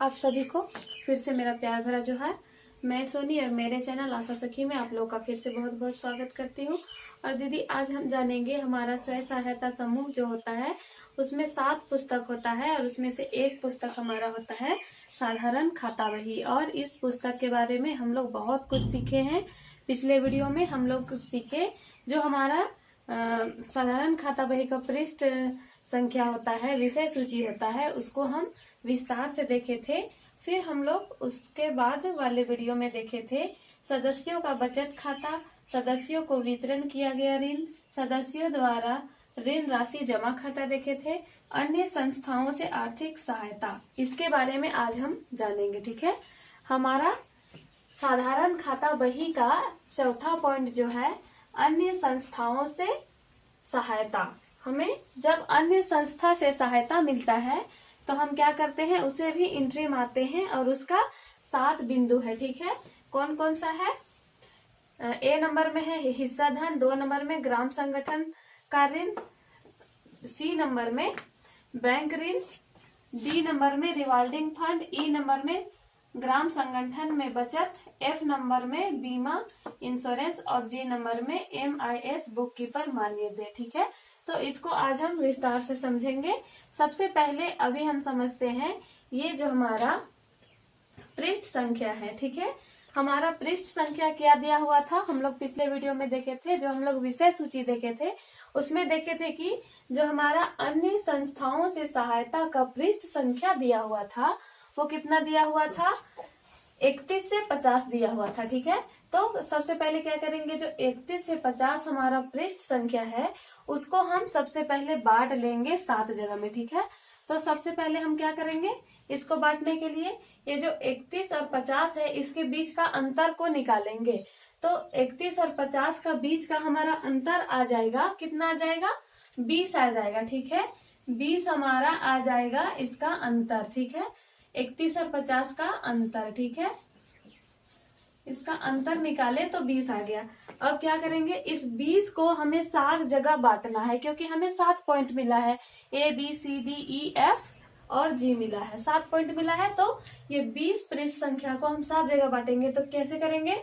आप सभी को फिर से मेरा प्यार भरा जोहार। मैं सोनी और मेरे चैनल आशा सखी में आप लोगों का फिर से बहुत बहुत स्वागत करती हूँ। और दीदी आज हम जानेंगे हमारा स्वयं सहायता समूह जो होता है उसमें 7 पुस्तक होता है और उसमें से एक पुस्तक हमारा होता है साधारण खाता बही। और इस पुस्तक के बारे में हम लोग बहुत कुछ सीखे हैं। पिछले वीडियो में हम लोग कुछ सीखे जो हमारा साधारण खाता बही का पृष्ठ संख्या होता है, विषय सूची होता है, उसको हम विस्तार से देखे थे। फिर हम लोग उसके बाद वाले वीडियो में देखे थे सदस्यों का बचत खाता, सदस्यों को वितरण किया गया ऋण, सदस्यों द्वारा ऋण राशि जमा खाता देखे थे, अन्य संस्थाओं से आर्थिक सहायता, इसके बारे में आज हम जानेंगे। ठीक है, हमारा साधारण खाता बही का चौथा पॉइंट जो है अन्य संस्थाओं से सहायता। हमें जब अन्य संस्था से सहायता मिलता है तो हम क्या करते हैं, उसे भी एंट्री मारते हैं और उसका 7 बिंदु है। ठीक है, कौन कौन सा है? ए नंबर में है हिस्सा धन, 2 नंबर में ग्राम संगठन का ऋण, सी नंबर में बैंक ऋण, डी नंबर में रिवॉल्विंग फंड, ई नंबर में ग्राम संगठन में बचत, एफ नंबर में बीमा इंश्योरेंस और जी नंबर में MIS बुक कीपर मान्यता। ठीक है, तो इसको आज हम विस्तार से समझेंगे। सबसे पहले अभी हम समझते हैं ये जो हमारा पृष्ठ संख्या है। ठीक है, हमारा पृष्ठ संख्या क्या दिया हुआ था, हम लोग पिछले वीडियो में देखे थे। जो हम लोग विषय सूची देखे थे उसमें देखे थे कि जो हमारा अन्य संस्थाओं से सहायता का पृष्ठ संख्या दिया हुआ था वो कितना दिया हुआ था, 31 से 50 दिया हुआ था। ठीक है, तो सबसे पहले क्या करेंगे, जो 31 से 50 हमारा पृष्ठ संख्या है उसको हम सबसे पहले बांट लेंगे 7 जगह में। ठीक है, तो सबसे पहले हम क्या करेंगे, इसको बांटने के लिए ये जो 31 और 50 है इसके बीच का अंतर को निकालेंगे। तो 31 और 50 का बीच का हमारा अंतर आ जाएगा, कितना आ जाएगा, 20 आ जाएगा। ठीक है, 20 हमारा आ जाएगा इसका अंतर। ठीक है, 31 और 50 का अंतर। ठीक है, इसका अंतर निकाले तो 20 आ गया। अब क्या करेंगे, इस 20 को हमें 7 जगह बांटना है क्योंकि हमें 7 पॉइंट मिला है, ABCDEF और G मिला है, 7 पॉइंट मिला है। तो ये 20 पृष्ठ संख्या को हम 7 जगह बांटेंगे। तो कैसे करेंगे,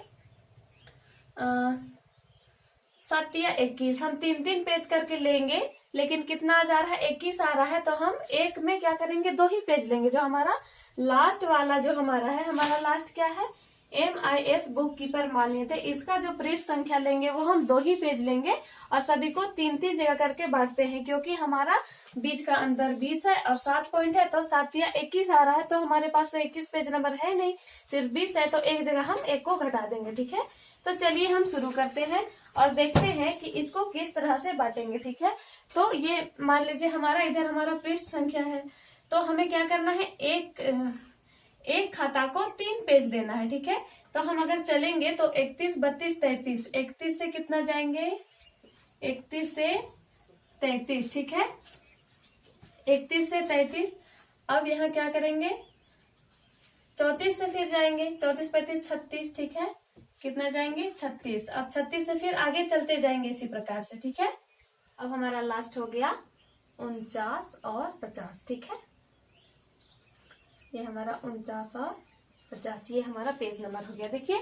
7 या 21, हम 3-3 पेज करके लेंगे, लेकिन कितना आ जा रहा है, 21 आ रहा है। तो हम एक में क्या करेंगे, 2 ही पेज लेंगे। जो हमारा लास्ट वाला जो हमारा है, हमारा लास्ट क्या है, MIS बुक कीपर मान्यता, इसका जो पृष्ठ संख्या लेंगे वो हम 2 ही पेज लेंगे और सभी को 3-3 जगह करके बांटते हैं क्योंकि हमारा बीच का अंतर 20 है और 7 पॉइंट है। तो 7 या 21 आ रहा है, तो हमारे पास तो 21 पेज नंबर है नहीं, सिर्फ 20 है, तो एक जगह हम 1 को घटा देंगे। ठीक है, तो चलिए हम शुरू करते हैं और देखते हैं कि इसको किस तरह से बांटेंगे। ठीक है, तो ये मान लीजिए हमारा इधर हमारा पृष्ठ संख्या है, तो हमें क्या करना है, एक खाता को 3 पेज देना है। ठीक है, तो हम अगर चलेंगे तो 31, 32, 33, 31 से कितना जाएंगे, 31 से 33। ठीक है, 31 से 33। अब यहाँ क्या करेंगे, 34 से फिर जाएंगे, 34, 35, 36। ठीक है, कितना जाएंगे, 36। अब 36 से फिर आगे चलते जाएंगे इसी प्रकार से। ठीक है, अब हमारा लास्ट हो गया 49 और 50। ठीक है, ये हमारा 49 और 50, ये हमारा पेज नंबर हो गया। देखिए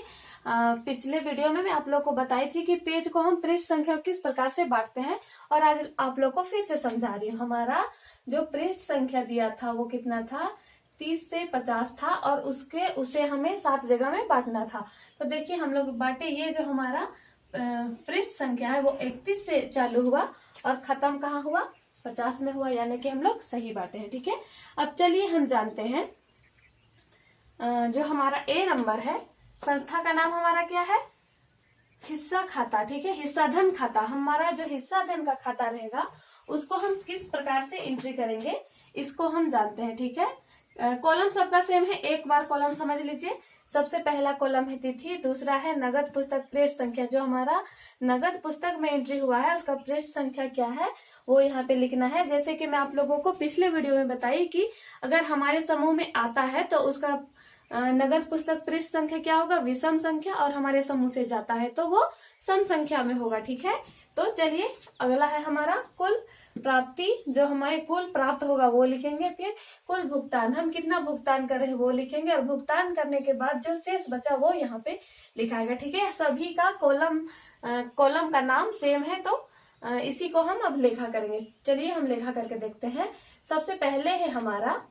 पिछले वीडियो में मैं आप लोग को बताई थी कि पेज को हम पृष्ठ संख्या किस प्रकार से बांटते हैं और आज आप लोग को फिर से समझा रही हूँ। हमारा जो पृष्ठ संख्या दिया था वो कितना था, 30 से 50 था और उसे हमें 7 जगह में बांटना था। तो देखिए हम लोग बांटे, ये जो हमारा पृष्ठ संख्या है वो 31 से चालू हुआ और खत्म कहाँ हुआ, 50 में हुआ, यानी कि हम लोग सही बांटे हैं। ठीक है, अब चलिए हम जानते हैं जो हमारा A नंबर है, संस्था का नाम हमारा क्या है, हिस्सा खाता। ठीक है, हिस्सा धन खाता। हमारा जो हिस्सा धन का खाता रहेगा उसको हम किस प्रकार से एंट्री करेंगे इसको हम जानते हैं। ठीक है, कॉलम सबका सेम है, एक बार कॉलम समझ लीजिए। सबसे पहला कॉलम है तिथि, दूसरा है नगद पुस्तक पृष्ठ संख्या। जो हमारा नगद पुस्तक में एंट्री हुआ है उसका पृष्ठ संख्या क्या है वो यहाँ पे लिखना है। जैसे कि मैं आप लोगों को पिछले वीडियो में बताई कि अगर हमारे समूह में आता है तो उसका नगद पुस्तक पृष्ठ संख्या क्या होगा, विषम संख्या, और हमारे समूह से जाता है तो वो सम संख्या में होगा। ठीक है, तो चलिए अगला है हमारा कुल प्राप्ति जो हमारे कुल प्राप्त होगा वो लिखेंगे, फिर कुल भुगतान हम कितना भुगतान कर रहे हैं वो लिखेंगे, और भुगतान करने के बाद जो शेष बचा वो यहाँ पे लिखाएगा। ठीक है, सभी का कॉलम का नाम सेम है, तो इसी को हम अब लेखा करेंगे। चलिए हम लेखा करके देखते हैं। सबसे पहले है हमारा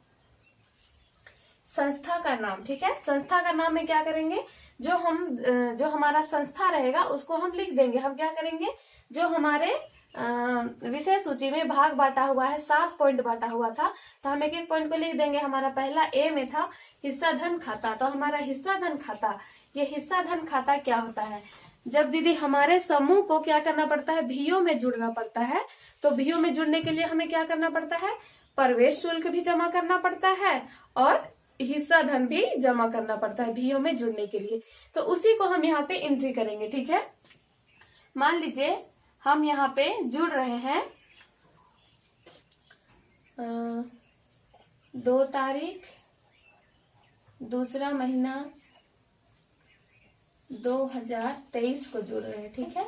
संस्था का नाम। ठीक है, संस्था का नाम में क्या करेंगे, जो हमारा संस्था रहेगा उसको हम लिख देंगे। हम क्या करेंगे, जो हमारे विषय सूची में भाग बांटा हुआ है, 7 पॉइंट बांटा हुआ था, तो हम एक एक पॉइंट को लिख देंगे। हमारा पहला ए में था हिस्सा धन खाता, तो हमारा हिस्सा धन खाता, ये हिस्सा धन खाता क्या होता है, जब दीदी हमारे समूह को क्या करना पड़ता है, भीओ में जुड़ना पड़ता है, तो भीओ में जुड़ने के लिए हमें क्या करना पड़ता है, प्रवेश शुल्क भी जमा करना पड़ता है और हिस्सा धन भी जमा करना पड़ता है भीओ में जुड़ने के लिए। तो उसी को हम यहाँ पे एंट्री करेंगे। ठीक है, मान लीजिए हम यहाँ पे जुड़ रहे हैं 2 तारीख 2रा महीना 2023 को जुड़ रहे हैं। ठीक है,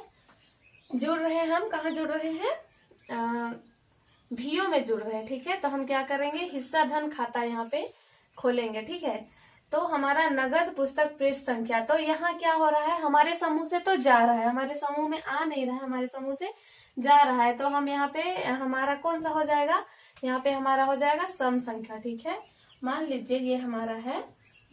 जुड़ रहे हैं, हम कहाँ जुड़ रहे हैं, भीओ में जुड़ रहे हैं। ठीक है, तो हम क्या करेंगे, हिस्सा धन खाता यहाँ पे खोलेंगे। ठीक है, तो हमारा नगद पुस्तक पृष्ठ संख्या, तो यहाँ क्या हो रहा है, हमारे समूह से तो जा रहा है, हमारे समूह में आ नहीं रहा है, हमारे समूह से जा रहा है, तो हम यहाँ पे हमारा कौन सा हो जाएगा, यहाँ पे हमारा हो जाएगा सम संख्या। ठीक है, मान लीजिए ये हमारा है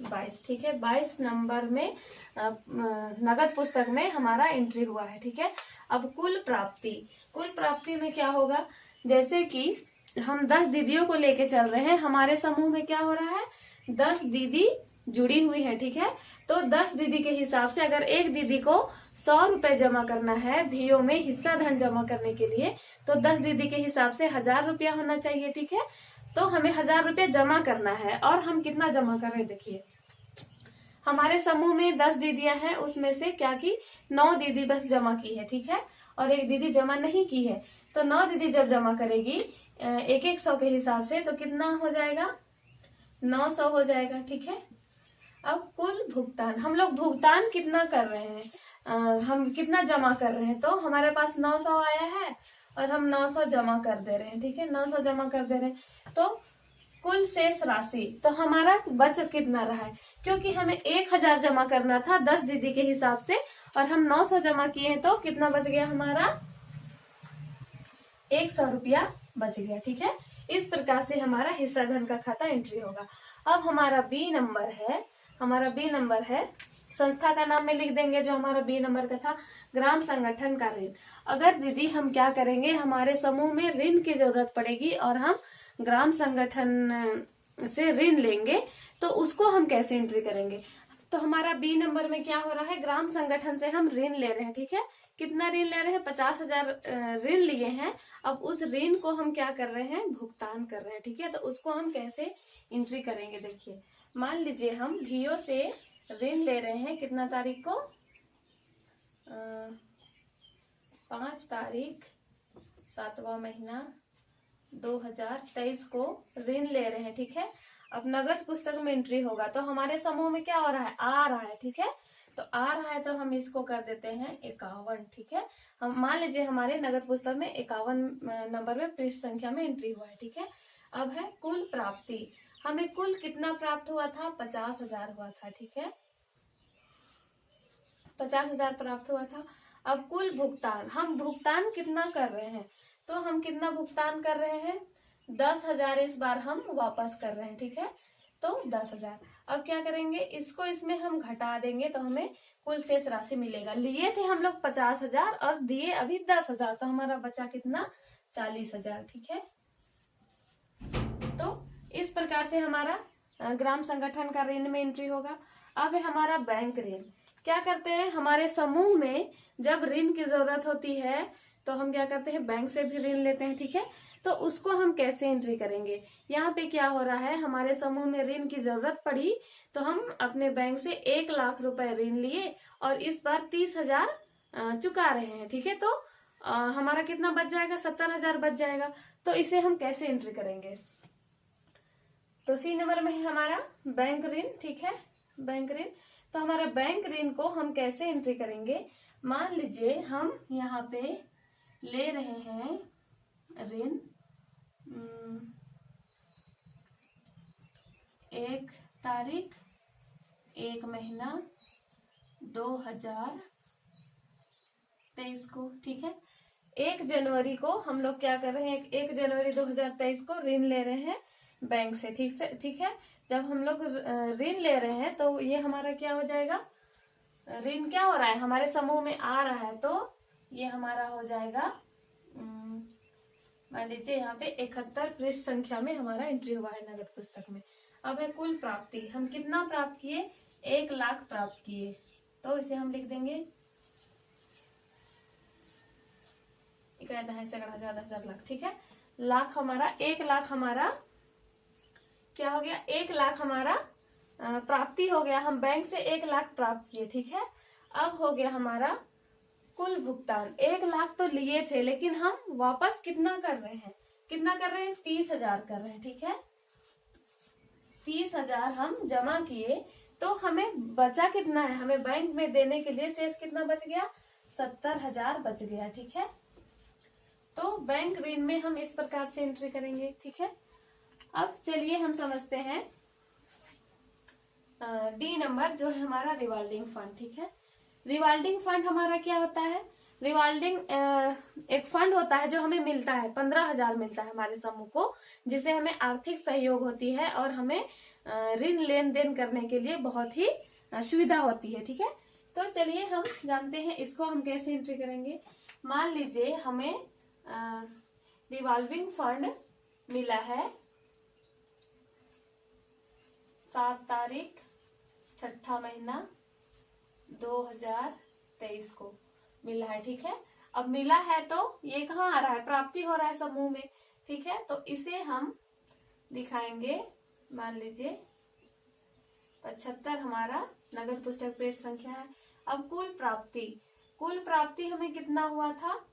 22। ठीक है, 22 नंबर में नगद पुस्तक में हमारा एंट्री हुआ है। ठीक है, अब कुल प्राप्ति में क्या होगा, जैसे कि हम 10 दीदियों को लेके चल रहे हैं, हमारे समूह में क्या हो रहा है, 10 दीदी जुड़ी हुई है। ठीक है, तो 10 दीदी के हिसाब से अगर एक दीदी को 100 रुपए जमा करना है भीओ में हिस्सा धन जमा करने के लिए, तो 10 दीदी के हिसाब से 1000 रुपया होना चाहिए। ठीक है, तो हमें 1000 रुपया जमा करना है, और हम कितना जमा कर रहे हैं, देखिए हमारे समूह में 10 दीदियां हैं, उसमें से क्या की 9 दीदी बस जमा की है। ठीक है, और एक दीदी जमा नहीं की है, तो 9 दीदी जब जमा करेगी 100 के हिसाब से, तो कितना हो जाएगा, 900 हो जाएगा। ठीक है, अब कुल भुगतान, हम लोग भुगतान कितना कर रहे हैं, हम कितना जमा कर रहे हैं, तो हमारे पास 900 आया है और हम 900 जमा कर दे रहे हैं। ठीक है, 900 जमा कर दे रहे हैं, तो कुल शेष राशि, तो हमारा बचत कितना रहा है, क्योंकि हमें 1000 जमा करना था 10 दीदी के हिसाब से, और हम 900 जमा किए हैं, तो कितना बच गया, हमारा 100 रुपया बच गया। ठीक है, इस प्रकार से हमारा हिस्सा धन का खाता एंट्री होगा। अब हमारा बी नंबर है संस्था का नाम में लिख देंगे, जो हमारा बी नंबर का था, ग्राम संगठन का ऋण। अगर दीदी हम क्या करेंगे, हमारे समूह में ऋण की जरूरत पड़ेगी और हम ग्राम संगठन से ऋण लेंगे, तो उसको हम कैसे एंट्री करेंगे, तो हमारा बी नंबर में क्या हो रहा है, ग्राम संगठन से हम ऋण ले रहे हैं। ठीक है, कितना ऋण ले रहे हैं, 50,000 ऋण लिए हैं। अब उस ऋण को हम क्या कर रहे हैं, भुगतान कर रहे हैं। ठीक है, तो उसको हम कैसे एंट्री करेंगे, देखिए मान लीजिए हम भीओ से ऋण ले रहे हैं, कितना तारीख को, 5 तारीख 7वां महीना 2023 को ऋण ले रहे हैं। ठीक है, अब नगद पुस्तक में एंट्री होगा, तो हमारे समूह में क्या हो रहा है, आ रहा है। ठीक है, तो आ रहा है, तो हम इसको कर देते हैं 51। ठीक है, हम मान लीजिए हमारे नगद पुस्तक में 51 नंबर में पृष्ठ संख्या में एंट्री हुआ है। ठीक है, अब है कुल प्राप्ति, हमें कुल कितना प्राप्त हुआ था, 50,000 हुआ था। ठीक है, 50,000 प्राप्त हुआ था। अब कुल भुगतान, हम भुगतान कितना कर रहे हैं, तो हम कितना भुगतान कर रहे हैं, 10,000 इस बार हम वापस कर रहे हैं। ठीक है, तो 10,000। अब क्या करेंगे, इसको इसमें हम घटा देंगे, तो हमें कुल शेष राशि मिलेगा। लिए थे हम लोग 50,000 और दिए अभी 10,000, तो हमारा बचा कितना, 40,000। ठीक है, तो इस प्रकार से हमारा ग्राम संगठन का ऋण में एंट्री होगा। अब है हमारा बैंक ऋण। क्या करते हैं, हमारे समूह में जब ऋण की जरूरत होती है, तो हम क्या करते हैं, बैंक से भी ऋण लेते हैं। ठीक है, तो उसको हम कैसे एंट्री करेंगे, यहाँ पे क्या हो रहा है, हमारे समूह में ऋण की जरूरत पड़ी, तो हम अपने बैंक से 1 लाख रुपए ऋण लिए और इस बार 30,000 चुका रहे हैं। ठीक है, तो हमारा कितना बच जाएगा, 70,000 बच जाएगा। तो इसे हम कैसे एंट्री करेंगे, तो सी नंबर में है हमारा बैंक ऋण। ठीक है, बैंक ऋण, तो हमारा बैंक ऋण को हम कैसे एंट्री करेंगे, मान लीजिए हम यहाँ पे ले रहे हैं ऋण 1 तारीख 1 महीना 2023 को, ठीक है। 1 जनवरी को हम लोग क्या कर रहे हैं, 1 जनवरी 2023 को ऋण ले रहे हैं बैंक से, ठीक है। जब हम लोग ऋण ले रहे हैं तो ये हमारा क्या हो जाएगा, ऋण क्या हो रहा है, हमारे समूह में आ रहा है, तो ये हमारा हो जाएगा, मान लीजिए यहाँ पे 71 पृष्ठ संख्या में हमारा एंट्री हुआ है नगद पुस्तक में। अब है कुल प्राप्ति, हम कितना प्राप्त किए, 1 लाख प्राप्त किए, तो इसे हम लिख देंगे 10,000 लाख, ठीक है। लाख हमारा 1 लाख हमारा क्या हो गया, 1 लाख हमारा प्राप्ति हो गया, हम बैंक से 1 लाख प्राप्त किए, ठीक है। अब हो गया हमारा कुल भुगतान, 1 लाख तो लिए थे लेकिन हम वापस कितना कर रहे हैं, 30,000 कर रहे हैं, ठीक है। 30,000 हम जमा किए, तो हमें बचा कितना है, हमें बैंक में देने के लिए शेष कितना बच गया, 70,000 बच गया, ठीक है। तो बैंक ऋण में हम इस प्रकार से एंट्री करेंगे, ठीक है। अब चलिए हम समझते हैं डी नंबर जो है हमारा रिवॉल्विंग फंड, ठीक है। रिवॉल्विंग फंड हमारा क्या होता है, रिवॉल्विंग एक फंड होता है जो हमें मिलता है, 15,000 मिलता है हमारे समूह को, जिसे हमें आर्थिक सहयोग होती है और हमें ऋण लेन देन करने के लिए बहुत ही सुविधा होती है, ठीक है। तो चलिए हम जानते हैं इसको हम कैसे एंट्री करेंगे। मान लीजिए हमें रिवॉल्विंग फंड मिला है 7 तारीख 6ठा महीना 2023 को मिला है, ठीक है। अब मिला है तो ये कहाँ आ रहा है, प्राप्ति हो रहा है समूह में, ठीक है। तो इसे हम दिखाएंगे, मान लीजिए 75 हमारा नगद पुस्तक पृष्ठ संख्या है। अब कुल प्राप्ति हमें कितना हुआ था,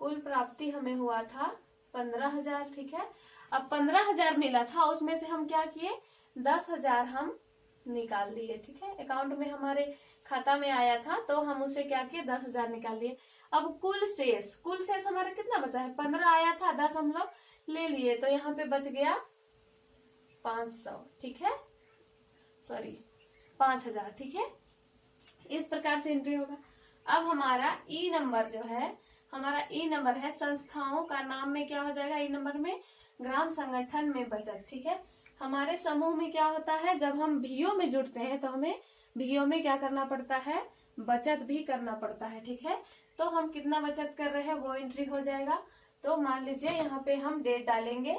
कुल प्राप्ति हमें हुआ था 15,000, ठीक है। अब 15,000 मिला था, उसमें से हम क्या किए, 10,000 हम निकाल लिए, ठीक है। अकाउंट में हमारे खाता में आया था तो हम उसे क्या किए, 10,000 निकाल लिए। अब कुल शेष हमारा कितना बचा है, 15 आया था, 10 हम लोग ले लिए, तो यहाँ पे बच गया 500, ठीक है, सॉरी 5,000, ठीक है। इस प्रकार से एंट्री होगा। अब हमारा ई नंबर जो है, हमारा ई नंबर है संस्थाओं का नाम में क्या हो जाएगा, ई नंबर में ग्राम संगठन में बचत, ठीक है। हमारे समूह में क्या होता है, जब हम भीओ में जुड़ते हैं तो हमें भीओ में क्या करना पड़ता है, बचत भी करना पड़ता है, ठीक है। तो हम कितना बचत कर रहे हैं वो एंट्री हो जाएगा। तो मान लीजिए यहाँ पे हम डेट डालेंगे,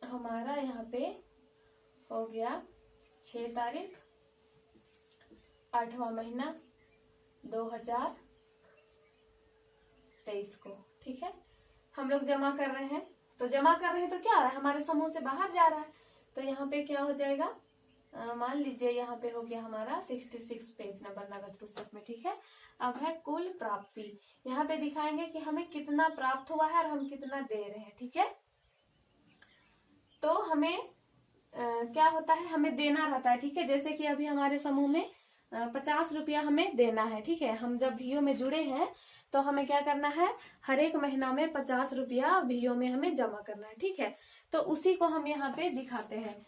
हमारा यहाँ पे हो गया 6 तारीख 8वां महीना 2023 को, ठीक है। हम लोग जमा कर रहे हैं, तो जमा कर रहे हैं तो क्या आ रहा है, हमारे समूह से बाहर जा रहा है, तो यहाँ पे क्या हो जाएगा, मान लीजिए यहाँ पे हो गया हमारा 66 पेज नंबर नगद पुस्तक में, ठीक है। अब है कुल प्राप्ति, यहाँ पे दिखाएंगे कि हमें कितना प्राप्त हुआ है और हम कितना दे रहे हैं, ठीक है। तो हमें क्या होता है, हमें देना रहता है, ठीक है। जैसे कि अभी हमारे समूह में 50 रुपया हमें देना है, ठीक है। हम जब भीओ में जुड़े हैं तो हमें क्या करना है, हर एक महीना में 50 रुपया भीओ में हमें जमा करना है, ठीक है। तो उसी को हम यहाँ पे दिखाते हैं।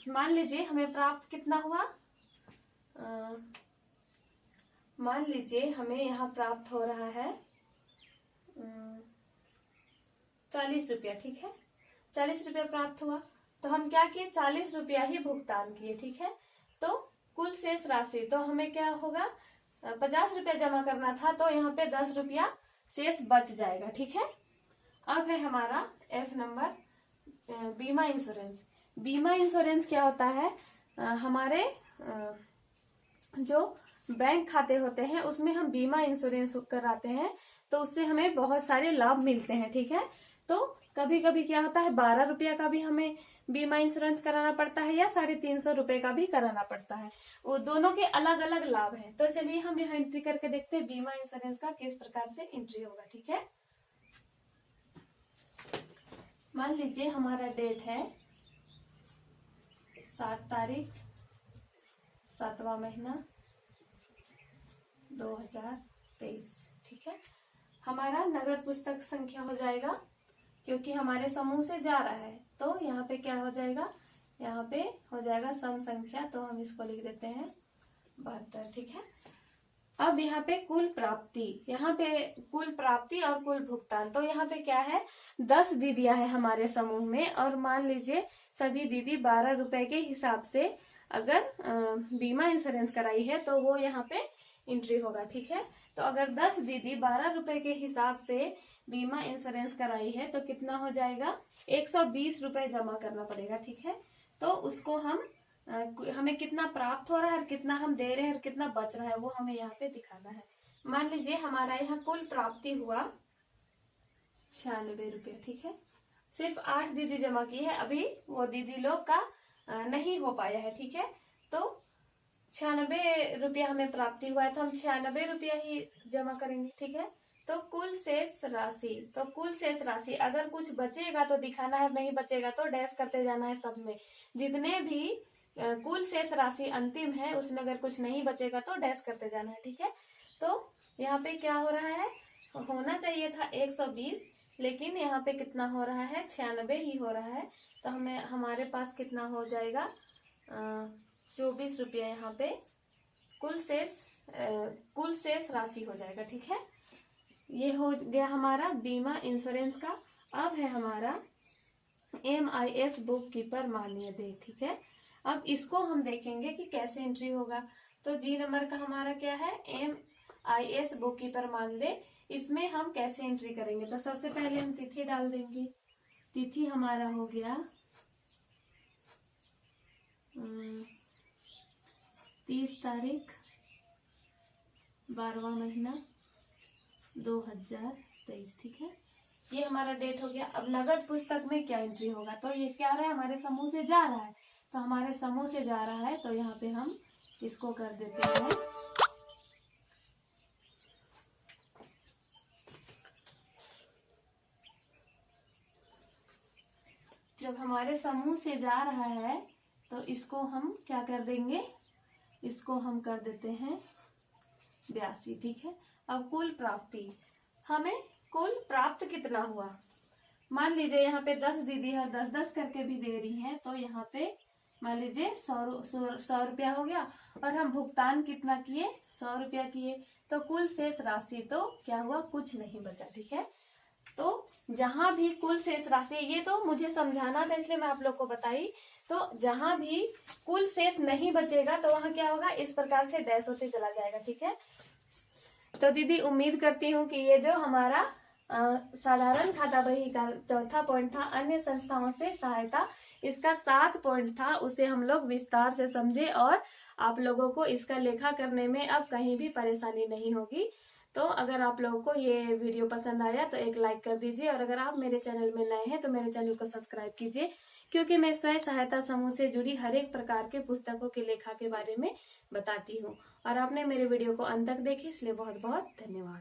मान लीजिए हमें प्राप्त कितना हुआ, मान लीजिए हमें यहाँ प्राप्त हो रहा है 40 रुपया, ठीक है। 40 रुपया प्राप्त हुआ, तो हम क्या किए, 40 रुपया ही भुगतान किए, ठीक है। तो कुल शेष राशि, तो हमें क्या होगा, 50 रुपया जमा करना था, तो यहाँ पे 10 रुपया शेष बच जाएगा, ठीक है। अब है हमारा एफ नंबर बीमा इंश्योरेंस। बीमा इंश्योरेंस क्या होता है, हमारे जो बैंक खाते होते हैं उसमें हम बीमा इंश्योरेंस कराते हैं, तो उससे हमें बहुत सारे लाभ मिलते हैं, ठीक है। तो कभी कभी क्या होता है, 12 रुपया का भी हमें बीमा इंश्योरेंस कराना पड़ता है या 350 रुपए का भी कराना पड़ता है, वो दोनों के अलग अलग लाभ हैं। तो चलिए हम यहाँ एंट्री करके देखते हैं बीमा इंश्योरेंस का किस प्रकार से एंट्री होगा, ठीक है। मान लीजिए हमारा डेट है 7 तारीख 7वां महीना 2023, ठीक है। हमारा नगद पुस्तक संख्या हो जाएगा, क्योंकि हमारे समूह से जा रहा है तो यहाँ पे क्या हो जाएगा, यहाँ पे हो जाएगा सम संख्या, तो हम इसको लिख देते हैं 72। ठीक है। अब यहाँ पे कुल प्राप्ति, यहाँ पे कुल प्राप्ति और कुल भुगतान, तो यहाँ पे क्या है, 10 दीदियां है हमारे समूह में, और मान लीजिए सभी दीदी 12 रुपए के हिसाब से अगर बीमा इंश्योरेंस कराई है तो वो यहाँ पे एंट्री होगा। ठीक है। तो अगर 10 दीदी 12 रुपए के हिसाब से बीमा इंश्योरेंस कराई है तो कितना हो जाएगा, 120 रुपए जमा करना पड़ेगा। ठीक है। तो उसको हमें कितना प्राप्त हो रहा है और कितना हम दे रहे हैं और कितना बच रहा है वो हमें यहाँ पे दिखाना है। मान लीजिए हमारा यहाँ कुल प्राप्ति हुआ 96 रुपये। ठीक है। सिर्फ 8 दीदी जमा की है, अभी वो दीदी लोग का नहीं हो पाया है। ठीक है। तो 96 रुपया हमें प्राप्ति हुआ है, तो हम 96 रुपया ही जमा करेंगे। ठीक है। तो कुल शेष राशि, तो कुल शेष राशि अगर कुछ बचेगा तो दिखाना है, नहीं बचेगा तो डैश करते जाना है। सब में जितने भी कुल शेष राशि अंतिम है उसमें अगर कुछ नहीं बचेगा तो डैश करते जाना है। ठीक है। तो यहाँ पे क्या हो रहा है, होना चाहिए था 120, लेकिन यहाँ पे कितना हो रहा है, 96 ही हो रहा है। तो हमारे पास कितना हो जाएगा, 24 रुपया यहाँ पे कुल शेष राशि हो जाएगा। ठीक है। ये हो गया हमारा बीमा इंश्योरेंस का। अब है हमारा MIS बुक कीपर मानदेय। ठीक है। अब इसको हम देखेंगे कि कैसे एंट्री होगा। तो जी नंबर का हमारा क्या है, MIS बुक कीपर मानदेय। इसमें हम कैसे एंट्री करेंगे, तो सबसे पहले हम तिथि डाल देंगे। तिथि हमारा हो गया 30 तारीख 12वां महीना 2023। ठीक है। ये हमारा डेट हो गया। अब नगद पुस्तक में क्या एंट्री होगा, तो ये क्या रहा है, हमारे समूह से जा रहा है, तो हमारे समूह से जा रहा है तो यहाँ पे हम इसको कर देते हैं जब हमारे समूह से जा रहा है तो इसको हम क्या कर देंगे, इसको हम कर देते हैं 82। ठीक है। अब कुल प्राप्ति, हमें कुल प्राप्त कितना हुआ, मान लीजिए यहाँ पे 10 दीदी हर 10-10 करके भी दे रही हैं, तो यहाँ पे मान लीजिए 100 रुपया हो गया, और हम भुगतान कितना किए, 100 रुपया किए, तो कुल शेष राशि तो क्या हुआ, कुछ नहीं बचा। ठीक है। तो जहां भी कुल शेष राशि, ये तो मुझे समझाना था इसलिए मैं आप लोग को बताई, तो जहां भी कुल शेष नहीं बचेगा तो वहां क्या होगा, इस प्रकार से डैश होते चला जाएगा। ठीक है। तो दीदी उम्मीद करती हूँ कि ये जो हमारा साधारण खाता बही का चौथा पॉइंट था, अन्य संस्थाओं से सहायता, इसका 7 पॉइंट था, उसे हम लोग विस्तार से समझे और आप लोगों को इसका लेखा करने में अब कहीं भी परेशानी नहीं होगी। तो अगर आप लोगों को ये वीडियो पसंद आया तो एक लाइक कर दीजिए, और अगर आप मेरे चैनल में नए हैं तो मेरे चैनल को सब्सक्राइब कीजिए, क्योंकि मैं स्वयं सहायता समूह से जुड़ी हर एक प्रकार के पुस्तकों के लेखा के बारे में बताती हूँ। और आपने मेरे वीडियो को अंत तक देखी इसलिए बहुत बहुत धन्यवाद।